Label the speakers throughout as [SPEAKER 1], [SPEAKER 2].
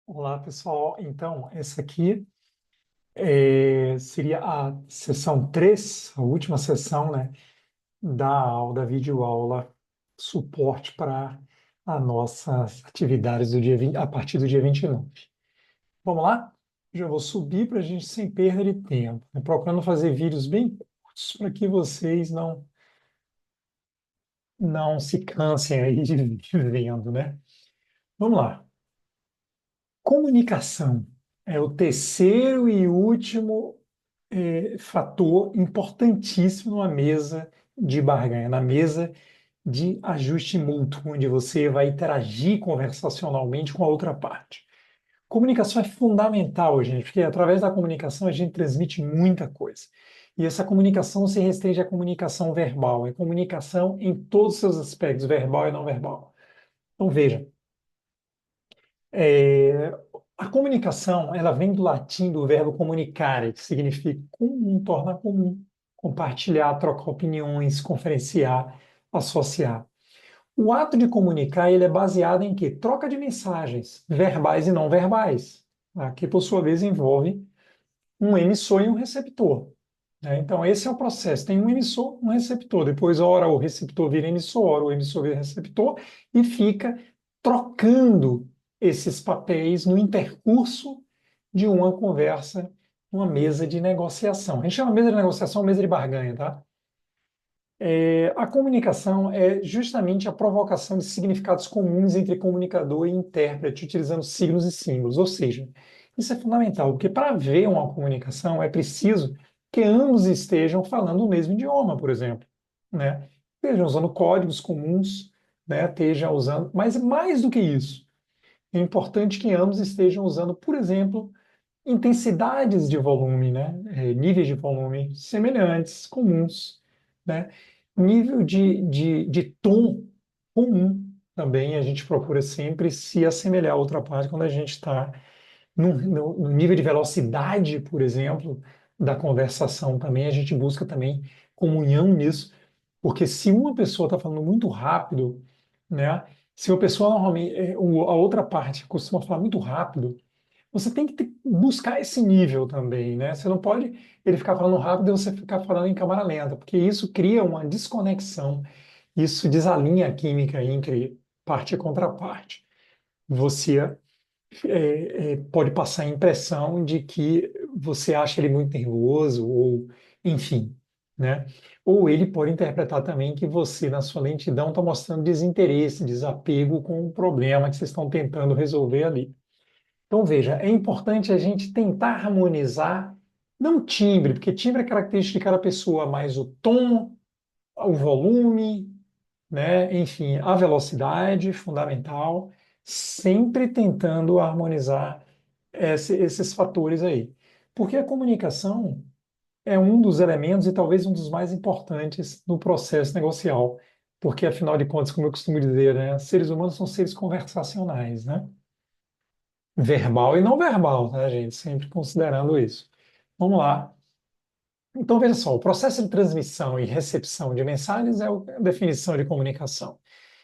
[SPEAKER 1] Olá, pessoal. Então, essa aqui seria a sessão 3, a última sessão, né, da aula, da videoaula, suporte para as nossas atividades do dia 20, a partir do dia 29. Vamos lá? Já vou subir para a gente sem perda de tempo, né, procurando fazer vídeos bem curtos para que vocês não se cansem aí de vendo, né? Vamos lá. Comunicação é o terceiro e último fator importantíssimo numa mesa de barganha, na mesa de ajuste mútuo, onde você vai interagir conversacionalmente com a outra parte. Comunicação é fundamental, gente, porque através da comunicação a gente transmite muita coisa. E essa comunicação não se restringe à comunicação verbal, é comunicação em todos os seus aspectos, verbal e não verbal. Então, veja, é, a comunicação, ela vem do latim do verbo comunicare, que significa comum, tornar comum, compartilhar, trocar opiniões, conferenciar, associar. O ato de comunicar, ele é baseado em quê? Troca de mensagens, verbais e não verbais, tá? Que por sua vez envolve um emissor e um receptor, né? Então, esse é o processo. Tem um emissor, um receptor. Depois, ora o receptor vira emissor, ora o emissor vira receptor, e fica trocando esses papéis no intercurso de uma conversa, uma mesa de negociação. A gente chama mesa de negociação mesa de barganha, tá? A comunicação é justamente a provocação de significados comuns entre comunicador e intérprete, utilizando signos e símbolos. Ou seja, isso é fundamental, porque para haver uma comunicação é preciso que ambos estejam falando o mesmo idioma, por exemplo, né? Estejam usando códigos comuns, né? Estejam usando, mas mais do que isso, é importante que ambos estejam usando, por exemplo, intensidades de volume, né? Níveis de volume semelhantes, comuns, né? Nível de tom comum também a gente procura sempre se assemelhar à outra parte quando a gente está no nível de velocidade, por exemplo, da conversação também, a gente busca também comunhão nisso, porque se uma pessoa está falando muito rápido, né? Se uma pessoa normalmente, a outra parte costuma falar muito rápido, você tem que buscar esse nível também, né? Você não pode ele ficar falando rápido e você ficar falando em câmera lenta, porque isso cria uma desconexão, isso desalinha a química entre parte e contraparte. Você pode passar a impressão de que você acha ele muito nervoso, ou enfim, né? Ou ele pode interpretar também que você, na sua lentidão, está mostrando desinteresse, desapego com o problema que vocês estão tentando resolver ali. Então, veja, é importante a gente tentar harmonizar, não timbre, porque timbre é característica de cada pessoa, mas o tom, o volume, né? Enfim, a velocidade fundamental, sempre tentando harmonizar esses fatores aí. Porque a comunicação é um dos elementos e talvez um dos mais importantes no processo negocial. Porque, afinal de contas, como eu costumo dizer, né? Seres humanos são seres conversacionais, né? Verbal e não verbal, tá, gente? Sempre considerando isso. Vamos lá. Então, veja só, o processo de transmissão e recepção de mensagens é a definição de comunicação.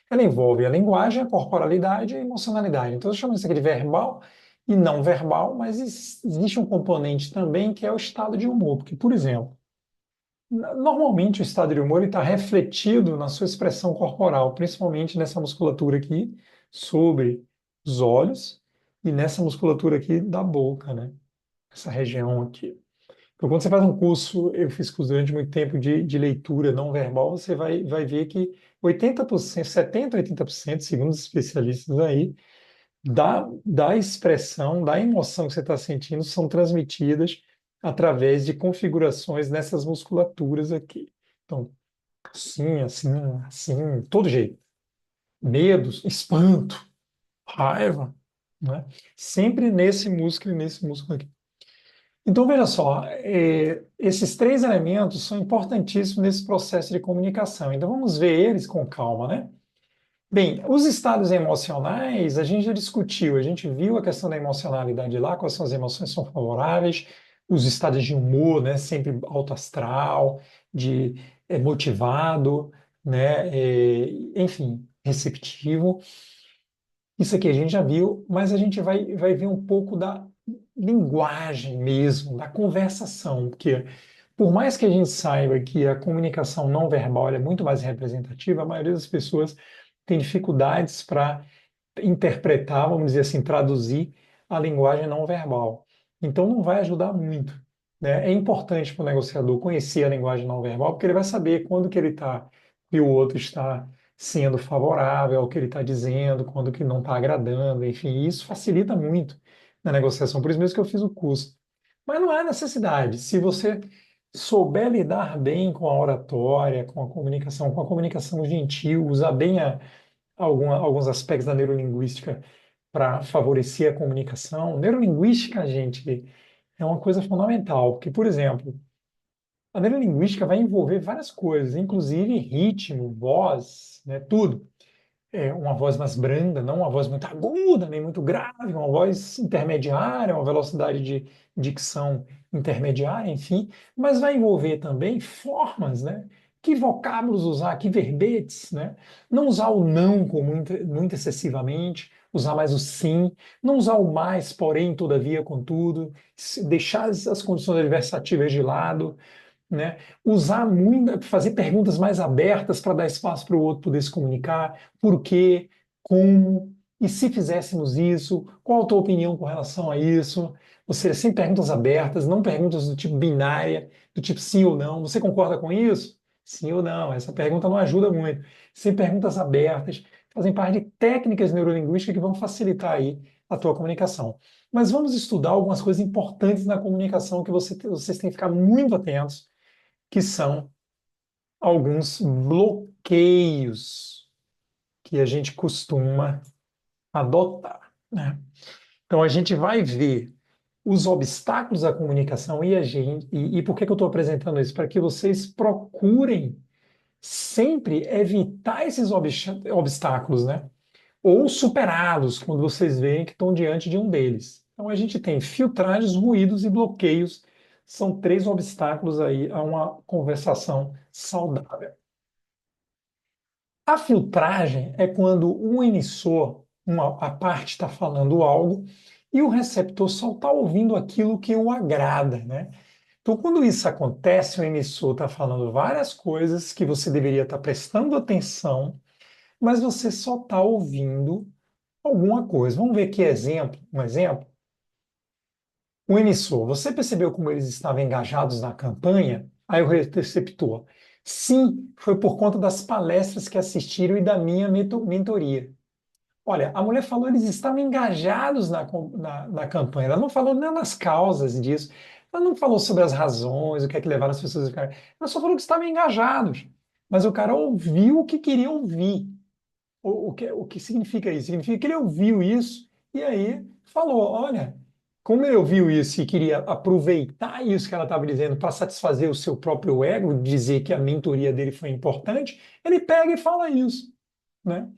[SPEAKER 1] Ela envolve a linguagem, a corporalidade e a emocionalidade. Então, eu chamo isso aqui de verbal e não verbal, mas existe um componente também que é o estado de humor. Porque, por exemplo, normalmente o estado de humor está refletido na sua expressão corporal, principalmente nessa musculatura aqui, sobre os olhos e nessa musculatura aqui da boca, né? Essa região aqui. Então, quando você faz um curso, eu fiz curso durante muito tempo de leitura não verbal, você vai ver que 80%, 70%, 80%, segundo os especialistas aí, da expressão, da emoção que você está sentindo, são transmitidas através de configurações nessas musculaturas aqui. Então, assim, assim, assim, todo jeito. Medos, espanto, raiva, né? Sempre nesse músculo e nesse músculo aqui. Então, veja só, esses três elementos são importantíssimos nesse processo de comunicação. Então, vamos ver eles com calma, né? Bem, os estados emocionais, a gente já discutiu, a gente viu a questão da emocionalidade lá, quais são as emoções que são favoráveis, os estados de humor, né? Sempre alto astral, de motivado, né? Enfim, receptivo. Isso aqui a gente já viu, mas a gente vai ver um pouco da linguagem mesmo, da conversação, porque por mais que a gente saiba que a comunicação não verbal é muito mais representativa, a maioria das pessoas tem dificuldades para interpretar, vamos dizer assim, traduzir a linguagem não verbal. Então não vai ajudar muito, né? É importante para o negociador conhecer a linguagem não verbal, porque ele vai saber quando que ele está e o outro está sendo favorável ao que ele está dizendo, quando que não está agradando, enfim, isso facilita muito na negociação. Por isso mesmo que eu fiz o curso. Mas não há necessidade. Se você souber lidar bem com a oratória, com a comunicação gentil, usar bem alguns aspectos da neurolinguística para favorecer a comunicação. Neurolinguística, gente, é uma coisa fundamental, porque, por exemplo, a neurolinguística vai envolver várias coisas, inclusive ritmo, voz, né, tudo. Uma voz mais branda, não uma voz muito aguda, nem muito grave, uma voz intermediária, uma velocidade de dicção intermediária, enfim, mas vai envolver também formas, né? Que vocábulos usar, que verbetes, né? Não usar o não com muito excessivamente, usar mais o sim, não usar o mais, porém, todavia, contudo, deixar as condições adversativas de lado, né? Usar muito, fazer perguntas mais abertas para dar espaço para o outro poder se comunicar, por quê, como, e se fizéssemos isso, qual a tua opinião com relação a isso? Ou seja, sem perguntas abertas, não perguntas do tipo binária, do tipo sim ou não. Você concorda com isso? Sim ou não? Essa pergunta não ajuda muito. Sem perguntas abertas, fazem parte de técnicas neurolinguísticas que vão facilitar aí a tua comunicação. Mas vamos estudar algumas coisas importantes na comunicação que vocês têm que ficar muito atentos, que são alguns bloqueios que a gente costuma adotar, né? Então a gente vai ver os obstáculos à comunicação e por que que eu estou apresentando isso? Para que vocês procurem sempre evitar esses obstáculos, né? Ou superá-los quando vocês veem que estão diante de um deles. Então a gente tem filtragens, ruídos e bloqueios. São três obstáculos aí a uma conversação saudável. A filtragem é quando o emissor, a parte está falando algo e o receptor só está ouvindo aquilo que o agrada, né? Então, quando isso acontece, o emissor está falando várias coisas que você deveria estar prestando atenção, mas você só está ouvindo alguma coisa. Vamos ver que exemplo, um exemplo. O emissor, você percebeu como eles estavam engajados na campanha? Aí o receptor, sim, foi por conta das palestras que assistiram e da minha mentoria. Olha, a mulher falou que eles estavam engajados na campanha. Ela não falou nem nas causas disso. Ela não falou sobre as razões, o que é que levaram as pessoas a ficar. Ela só falou que estavam engajados. Mas o cara ouviu o que queria ouvir. O que significa isso? Significa que ele ouviu isso e aí falou: olha, como ele ouviu isso e queria aproveitar isso que ela estava dizendo para satisfazer o seu próprio ego, dizer que a mentoria dele foi importante, ele pega e fala isso, né?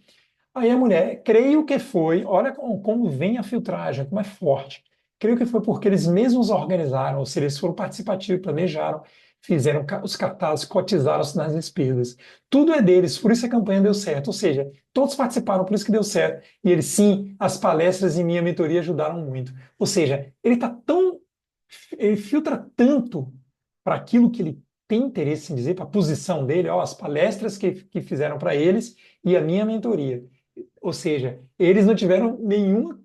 [SPEAKER 1] Aí a mulher, creio que foi, olha como vem a filtragem, como é forte. Creio que foi porque eles mesmos organizaram, ou seja, eles foram participativos, planejaram, fizeram os cartazes, cotizaram-se nas despesas. Tudo é deles, por isso a campanha deu certo. Ou seja, todos participaram, por isso que deu certo. E eles, sim, as palestras e minha mentoria ajudaram muito. Ou seja, ele filtra tanto para aquilo que ele tem interesse em dizer, para a posição dele, ó, as palestras que fizeram para eles e a minha mentoria. Ou seja, eles não tiveram nenhum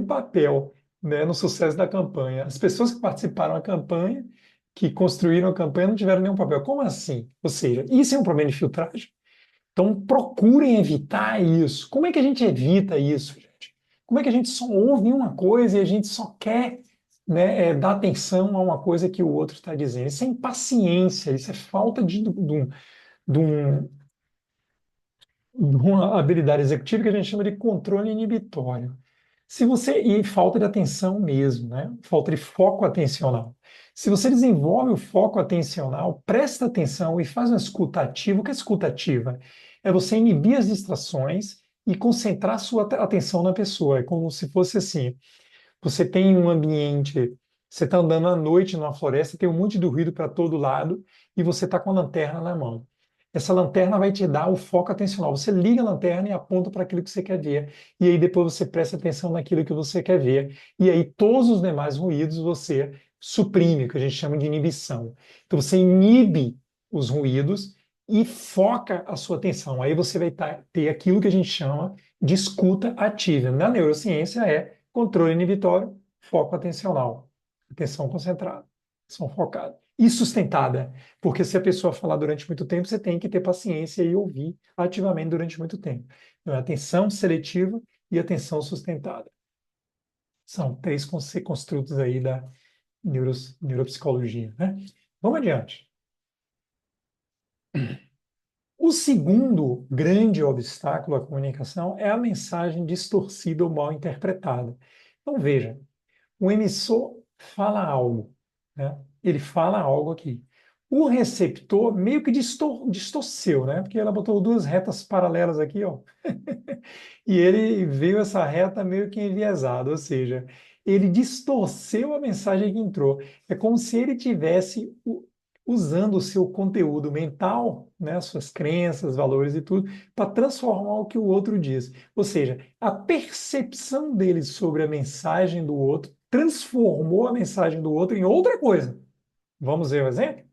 [SPEAKER 1] papel, né, no sucesso da campanha. As pessoas que participaram da campanha, que construíram a campanha, não tiveram nenhum papel. Como assim? Ou seja, isso é um problema de filtragem. Então, procurem evitar isso. Como é que a gente evita isso, gente? Como é que a gente só ouve uma coisa e a gente só quer, né, dar atenção a uma coisa que o outro está dizendo? Isso é impaciência, isso é falta de um uma habilidade executiva que a gente chama de controle inibitório. E falta de atenção mesmo, né? Falta de foco atencional. Se você desenvolve o foco atencional, presta atenção e faz uma escuta ativa. O que é escuta ativa? É você inibir as distrações e concentrar sua atenção na pessoa. É como se fosse assim: você tem um ambiente, você está andando à noite numa floresta, tem um monte de ruído para todo lado e você está com a lanterna na mão. Essa lanterna vai te dar o foco atencional. Você liga a lanterna e aponta para aquilo que você quer ver. E aí depois você presta atenção naquilo que você quer ver. E aí todos os demais ruídos você suprime, o que a gente chama de inibição. Então você inibe os ruídos e foca a sua atenção. Aí você vai ter aquilo que a gente chama de escuta ativa. Na neurociência é controle inibitório, foco atencional, atenção concentrada, atenção focada e sustentada. Porque se a pessoa falar durante muito tempo, você tem que ter paciência e ouvir ativamente durante muito tempo. Então, é atenção seletiva e atenção sustentada. São três construtos aí da neuropsicologia, né? Vamos adiante. O segundo grande obstáculo à comunicação é a mensagem distorcida ou mal interpretada. Então, veja, o emissor fala algo, né? Ele fala algo aqui. O receptor meio que distorceu, né? Porque ela botou duas retas paralelas aqui, ó. E ele veio essa reta meio que enviesada, ou seja, ele distorceu a mensagem que entrou. É como se ele tivesse usando o seu conteúdo mental, né, suas crenças, valores e tudo, para transformar o que o outro diz. Ou seja, a percepção dele sobre a mensagem do outro transformou a mensagem do outro em outra coisa. Vamos ver o exemplo?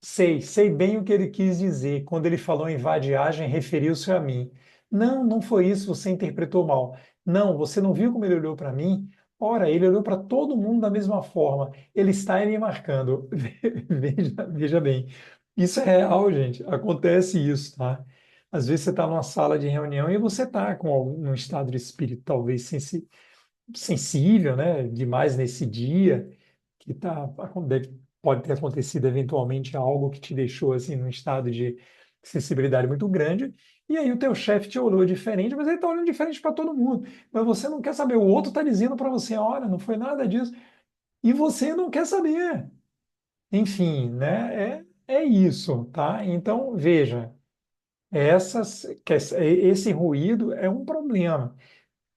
[SPEAKER 1] Sei bem o que ele quis dizer. Quando ele falou em vadiagem, referiu-se a mim. Não, não foi isso, você interpretou mal. Não, você não viu como ele olhou para mim? Ora, ele olhou para todo mundo da mesma forma. Ele está me marcando. Veja bem. Isso é real, gente. Acontece isso, tá? Às vezes você está numa sala de reunião e você está com um estado de espírito talvez sensível, né, demais nesse dia, que pode ter acontecido eventualmente algo que te deixou assim num estado de sensibilidade muito grande, e aí o teu chefe te olhou diferente, mas ele está olhando diferente para todo mundo. Mas você não quer saber, o outro está dizendo para você, olha, não foi nada disso, e você não quer saber. Enfim, né? É isso, tá? Então, veja, esse ruído é um problema.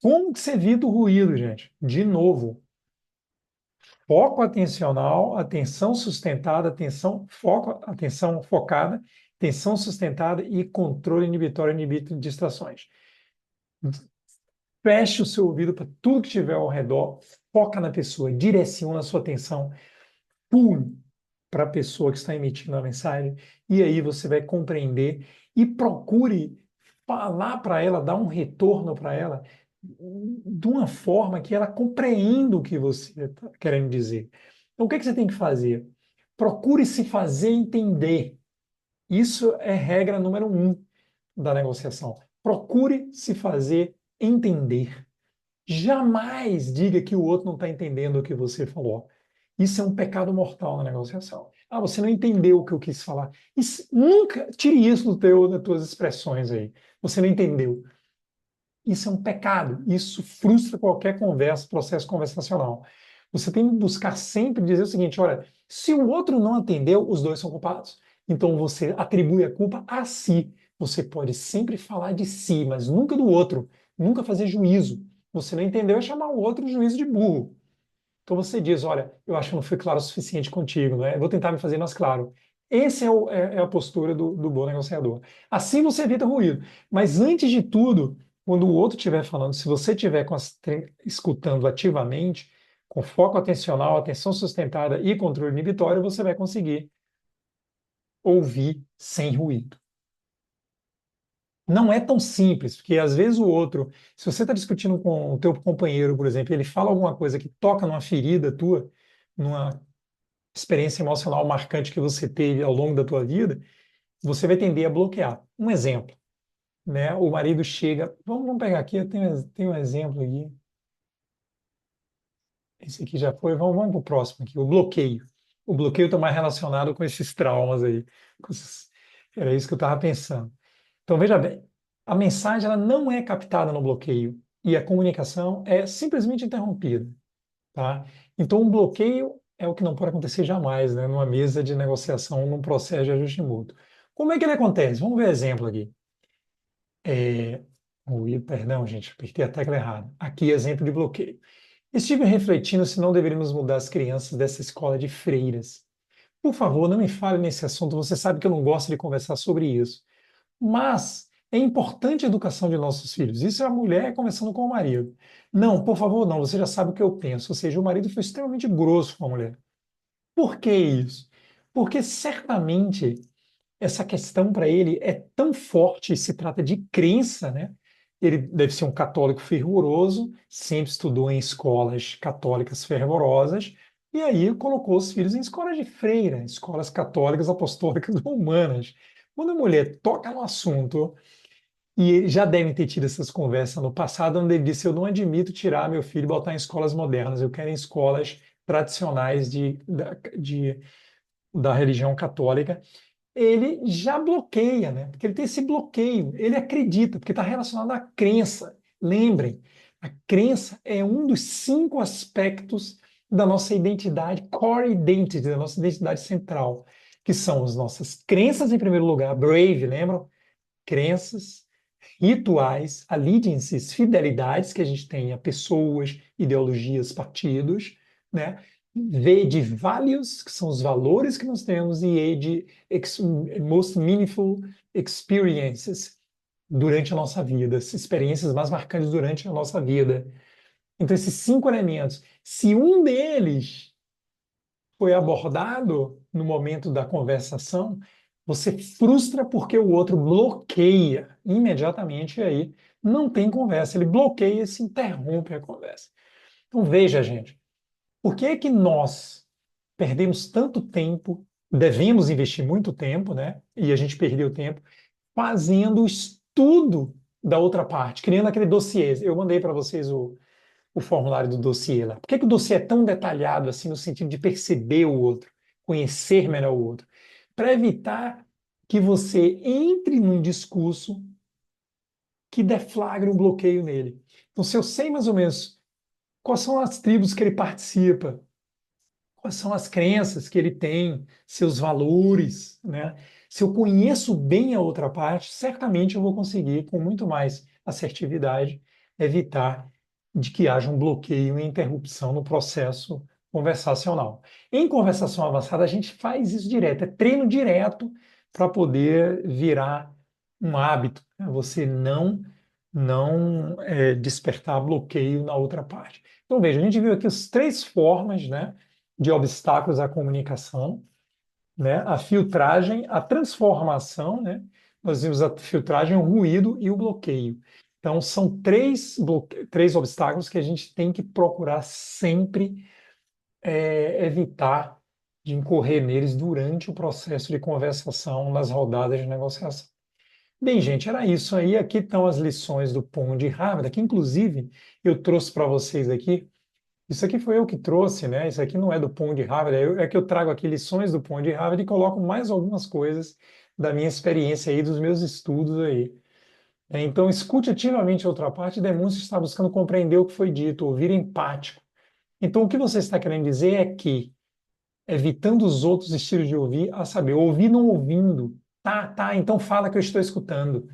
[SPEAKER 1] Como que você evita o ruído, gente? De novo, foco atencional, atenção sustentada, atenção focada, atenção sustentada e controle inibitório inibito de distrações. Feche o seu ouvido para tudo que estiver ao redor, foca na pessoa, direciona a sua atenção, pule para a pessoa que está emitindo a mensagem, e aí você vai compreender e procure falar para ela, dar um retorno para ela de uma forma que ela compreenda o que você está querendo dizer. Então, o que é que você tem que fazer? Procure se fazer entender. Isso é regra número um da negociação. Procure se fazer entender. Jamais diga que o outro não está entendendo o que você falou. Isso é um pecado mortal na negociação. Ah, você não entendeu o que eu quis falar. Nunca tire isso das tuas expressões aí. Você não entendeu. Isso é um pecado. Isso frustra qualquer conversa, processo conversacional. Você tem que buscar sempre dizer o seguinte: olha, se o outro não atendeu, os dois são culpados. Então você atribui a culpa a si. Você pode sempre falar de si, mas nunca do outro. Nunca fazer juízo. Você não entendeu é chamar o outro de juízo de burro. Então você diz, olha, eu acho que não fui claro o suficiente contigo, né? Eu vou tentar me fazer mais claro. Essa é a postura do bom negociador. Assim você evita ruído. Mas antes de tudo, quando o outro estiver falando, se você estiver escutando ativamente, com foco atencional, atenção sustentada e controle inibitório, você vai conseguir ouvir sem ruído. Não é tão simples, porque às vezes o outro, se você está discutindo com o teu companheiro, por exemplo, ele fala alguma coisa que toca numa ferida tua, numa experiência emocional marcante que você teve ao longo da tua vida, você vai tender a bloquear. Um exemplo, né? O marido chega, vamos pegar aqui, eu tenho um exemplo aqui. Esse aqui já foi, vamos para o próximo aqui, o bloqueio. O bloqueio está mais relacionado com esses traumas aí. Era isso que eu estava pensando. Então, veja bem, a mensagem ela não é captada no bloqueio e a comunicação é simplesmente interrompida, tá? Então, um bloqueio é o que não pode acontecer jamais, né? Numa mesa de negociação, num processo de ajuste mútuo. Como é que ele acontece? Vamos ver exemplo aqui. Perdão, gente, apertei a tecla errada. Aqui, exemplo de bloqueio. Estive refletindo se não deveríamos mudar as crianças dessa escola de freiras. Por favor, não me fale nesse assunto. Você sabe que eu não gosto de conversar sobre isso. Mas é importante a educação de nossos filhos. Isso é a mulher conversando com o marido. Não, por favor, não. Você já sabe o que eu penso. Ou seja, o marido foi extremamente grosso com a mulher. Por que isso? Porque certamente essa questão para ele é tão forte, se trata de crença, né? Ele deve ser um católico fervoroso, sempre estudou em escolas católicas fervorosas, e aí colocou os filhos em escolas de freira, escolas católicas apostólicas romanas. Quando a mulher toca no assunto, e eles já devem ter tido essas conversas no passado, onde ele disse: Eu não admito tirar meu filho e botar em escolas modernas, eu quero em escolas tradicionais da religião católica. Ele já bloqueia, né? Porque ele tem esse bloqueio, ele acredita, porque está relacionado à crença. Lembrem, a crença é um dos 5 aspectos da nossa identidade, core identity, da nossa identidade central, que são as nossas crenças em primeiro lugar, brave, lembram? Crenças, rituais, allegiances, fidelidades que a gente tem a pessoas, ideologias, partidos, né? V de values, que são os valores que nós temos, e E de most meaningful experiences durante a nossa vida, as experiências mais marcantes durante a nossa vida. Então, esses 5 elementos, se um deles foi abordado no momento da conversação, você frustra porque o outro bloqueia imediatamente e aí não tem conversa. Ele bloqueia e se interrompe a conversa. Então veja, gente, por que é que nós perdemos tanto tempo, devemos investir muito tempo, né? E a gente perdeu tempo fazendo o estudo da outra parte, criando aquele dossiê. Eu mandei para vocês o formulário do dossiê lá. Por que que o dossiê é tão detalhado assim no sentido de perceber o outro, conhecer melhor o outro? Para evitar que você entre num discurso que deflagre um bloqueio nele. Então, se eu sei mais ou menos quais são as tribos que ele participa, quais são as crenças que ele tem, seus valores, né? Se eu conheço bem a outra parte, certamente eu vou conseguir, com muito mais assertividade, evitar de que haja um bloqueio e interrupção no processo conversacional. Em conversação avançada, a gente faz isso direto, é treino direto para poder virar um hábito, né? Você não despertar bloqueio na outra parte. Então, veja, a gente viu aqui as 3 formas, né, de obstáculos à comunicação, né? A filtragem, a transformação, né? Nós vimos a filtragem, o ruído e o bloqueio. Então, são 3 obstáculos que a gente tem que procurar sempre evitar de incorrer neles durante o processo de conversação nas rodadas de negociação. Bem, gente, era isso aí. Aqui estão as lições do Pão de Harvard, que inclusive eu trouxe para vocês aqui. Isso aqui foi eu que trouxe, né? Isso aqui não é do Pão de Harvard, é que eu trago aqui lições do Pão de Harvard e coloco mais algumas coisas da minha experiência aí, dos meus estudos aí. Então, escute ativamente a outra parte e demonstre estar buscando compreender o que foi dito, ouvir empático. Então, o que você está querendo dizer é que, evitando os outros estilos de ouvir, a saber, ouvir não ouvindo. Tá, tá, então fala que eu estou escutando.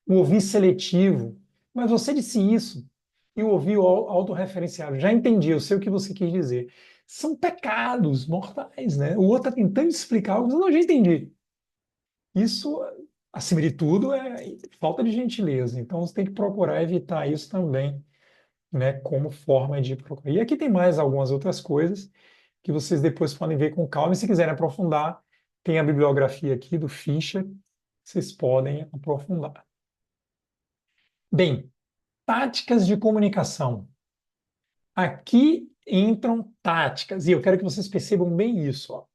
[SPEAKER 1] O ouvir seletivo. Mas você disse isso. E o ouvir autorreferenciado. Já entendi, eu sei o que você quis dizer. São pecados mortais, né? O outro está tentando explicar algo, mas eu não, já entendi. Isso, acima de tudo, é falta de gentileza. Então você tem que procurar evitar isso também, né? Como forma de procurar. E aqui tem mais algumas outras coisas que vocês depois podem ver com calma. E se quiserem aprofundar, tem a bibliografia aqui do Fischer, vocês podem aprofundar. Bem, táticas de comunicação. Aqui entram táticas, e eu quero que vocês percebam bem isso. Ó.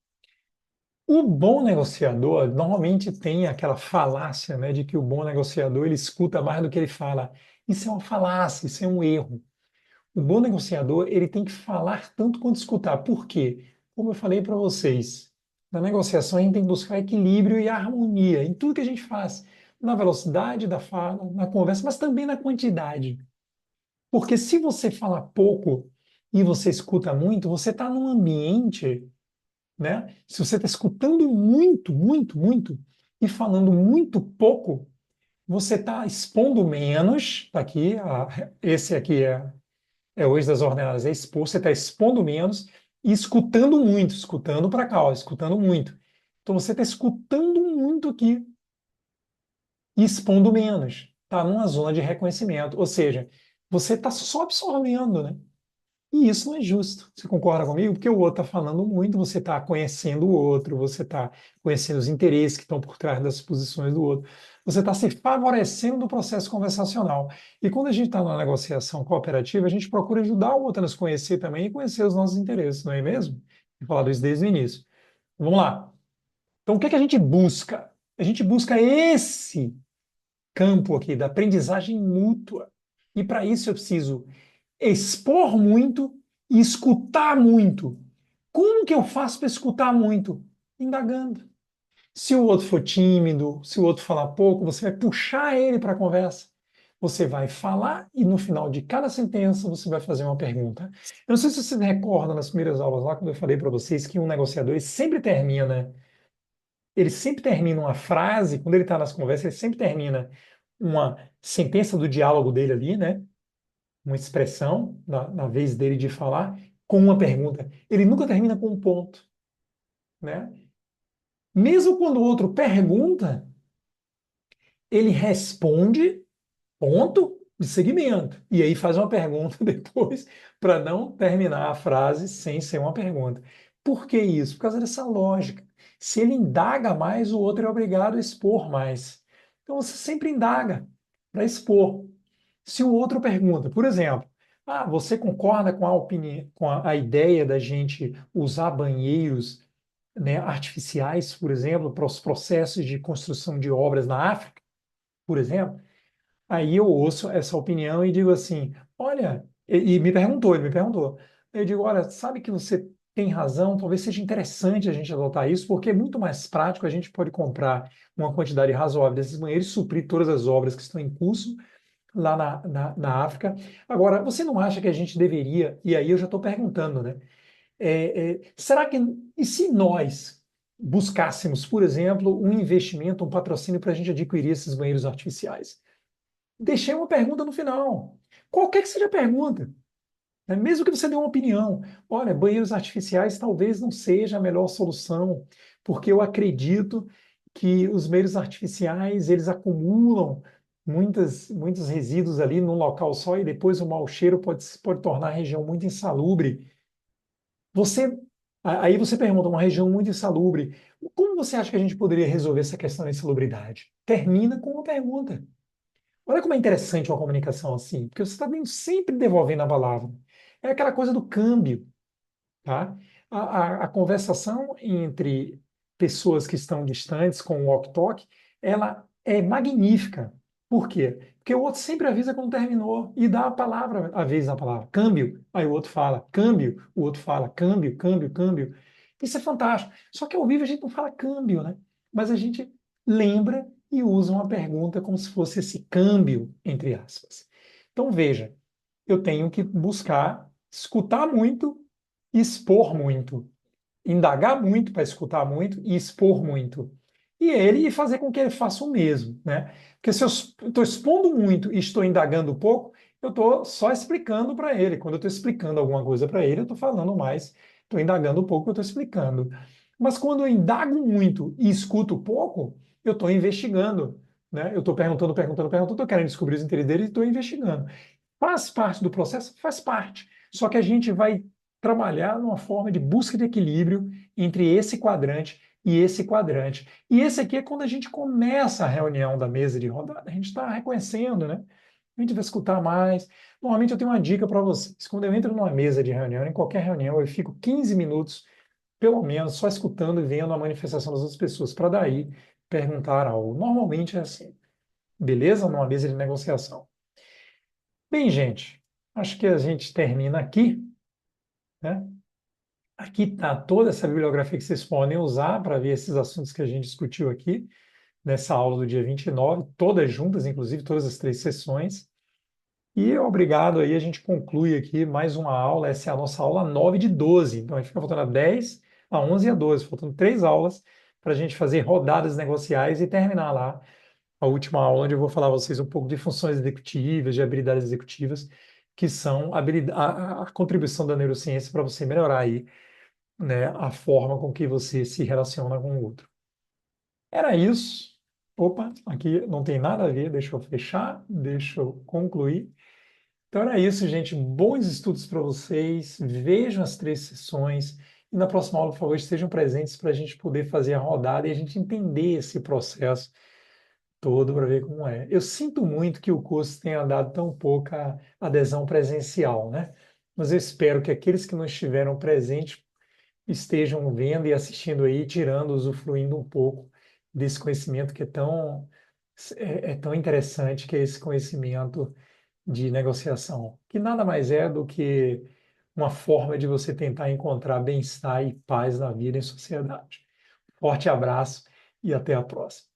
[SPEAKER 1] O bom negociador normalmente tem aquela falácia, né, de que o bom negociador ele escuta mais do que ele fala. Isso é uma falácia, isso é um erro. O bom negociador ele tem que falar tanto quanto escutar. Por quê? Como eu falei para vocês, na negociação a gente tem que buscar equilíbrio e harmonia em tudo que a gente faz, na velocidade da fala, na conversa, mas também na quantidade. Porque se você fala pouco e você escuta muito, você está num ambiente, né? Se você está escutando muito, muito, muito e falando muito pouco, você está expondo menos. Tá aqui, esse aqui é hoje das ordenadas, é expor, você está expondo menos e escutando muito, escutando para cá, ó, escutando muito. Então você está escutando muito aqui e expondo menos. Está numa zona de reconhecimento. Ou seja, você está só absorvendo, né? E isso não é justo. Você concorda comigo? Porque o outro está falando muito, você está conhecendo o outro, você está conhecendo os interesses que estão por trás das posições do outro. Você está se favorecendo do processo conversacional. E quando a gente está numa negociação cooperativa, a gente procura ajudar o outro a nos conhecer também e conhecer os nossos interesses, não é mesmo? Eu falado isso desde o início. Vamos lá. Então, o que é que a gente busca? A gente busca esse campo aqui da aprendizagem mútua. E para isso eu preciso expor muito e escutar muito. Como que eu faço para escutar muito? Indagando. Se o outro for tímido, se o outro falar pouco, você vai puxar ele para a conversa. Você vai falar e no final de cada sentença você vai fazer uma pergunta. Eu não sei se você recorda nas primeiras aulas lá, quando eu falei para vocês que um negociador ele sempre termina uma frase, quando ele está nas conversas, ele sempre termina uma sentença do diálogo dele ali, né? Uma expressão na vez dele de falar com uma pergunta. Ele nunca termina com um ponto, né? Mesmo quando o outro pergunta, ele responde ponto de segmento. E aí faz uma pergunta depois para não terminar a frase sem ser uma pergunta. Por que isso? Por causa dessa lógica. Se ele indaga mais, o outro é obrigado a expor mais. Então você sempre indaga para expor. Se o outro pergunta, por exemplo, você concorda com a opinião, com a ideia da gente usar banheiros, né, artificiais, por exemplo, para os processos de construção de obras na África, por exemplo? Aí eu ouço essa opinião e digo assim, olha, e ele me perguntou. Eu digo, olha, sabe que você tem razão, talvez seja interessante a gente adotar isso, porque é muito mais prático, a gente pode comprar uma quantidade razoável desses banheiros, suprir todas as obras que estão em curso lá na África. Agora, você não acha que a gente deveria, e aí eu já estou perguntando, né? Será que, e se nós buscássemos, por exemplo, um investimento, um patrocínio para a gente adquirir esses banheiros artificiais? Deixei uma pergunta no final. Qualquer que seja a pergunta, né? Mesmo que você dê uma opinião. Olha, banheiros artificiais talvez não seja a melhor solução, porque eu acredito que os banheiros artificiais, eles acumulam muitos resíduos ali num local só e depois o mau cheiro pode tornar a região muito insalubre. Você, aí você pergunta, uma região muito insalubre, como você acha que a gente poderia resolver essa questão da insalubridade? Termina com uma pergunta. Olha como é interessante uma comunicação assim, porque você está sempre devolvendo a palavra. É aquela coisa do câmbio, tá? A conversação entre pessoas que estão distantes com o walk-talk, ela é magnífica. Por quê? Porque o outro sempre avisa quando terminou e dá a palavra, a vez na palavra. Câmbio. Aí o outro fala câmbio, o outro fala câmbio, câmbio, câmbio. Isso é fantástico. Só que ao vivo a gente não fala câmbio, né? Mas a gente lembra e usa uma pergunta como se fosse esse câmbio, entre aspas. Então veja, eu tenho que buscar escutar muito e expor muito, indagar muito para escutar muito e expor muito. E ele fazer com que ele faça o mesmo, né? Porque se eu estou expondo muito e estou indagando pouco, eu estou só explicando para ele. Quando eu estou explicando alguma coisa para ele, eu estou falando mais, estou indagando pouco, eu estou explicando. Mas quando eu indago muito e escuto pouco, eu estou investigando, né? Eu estou perguntando, perguntando, perguntando, estou querendo descobrir os interesses dele e estou investigando. Faz parte do processo? Faz parte. Só que a gente vai trabalhar numa forma de busca de equilíbrio entre esse quadrante e esse quadrante. E esse aqui é quando a gente começa a reunião da mesa de rodada, a gente está reconhecendo, né? A gente vai escutar mais. Normalmente eu tenho uma dica para vocês. Quando eu entro numa mesa de reunião, em qualquer reunião, eu fico 15 minutos, pelo menos, só escutando e vendo a manifestação das outras pessoas, para daí perguntar algo. Normalmente é assim. Beleza? Numa mesa de negociação. Bem, gente, acho que a gente termina aqui, né? Aqui está toda essa bibliografia que vocês podem usar para ver esses assuntos que a gente discutiu aqui nessa aula do dia 29, todas juntas, inclusive todas as três sessões. E obrigado aí, a gente conclui aqui mais uma aula, essa é a nossa aula 9 de 12. Então a gente fica faltando a 10, a 11 e a 12, faltando três aulas para a gente fazer rodadas negociais e terminar lá a última aula, onde eu vou falar a vocês um pouco de funções executivas, de habilidades executivas, que são a contribuição da neurociência para você melhorar aí né, a forma com que você se relaciona com o outro. Era isso. Opa, aqui não tem nada a ver, deixa eu fechar, deixa eu concluir. Então era isso, gente. Bons estudos para vocês. Vejam as 3 sessões. E na próxima aula, por favor, estejam presentes para a gente poder fazer a rodada e a gente entender esse processo todo para ver como é. Eu sinto muito que o curso tenha dado tão pouca adesão presencial, né? Mas eu espero que aqueles que não estiveram presentes estejam vendo e assistindo aí, tirando, usufruindo um pouco desse conhecimento que é tão interessante, que é esse conhecimento de negociação, que nada mais é do que uma forma de você tentar encontrar bem-estar e paz na vida em sociedade. Forte abraço e até a próxima.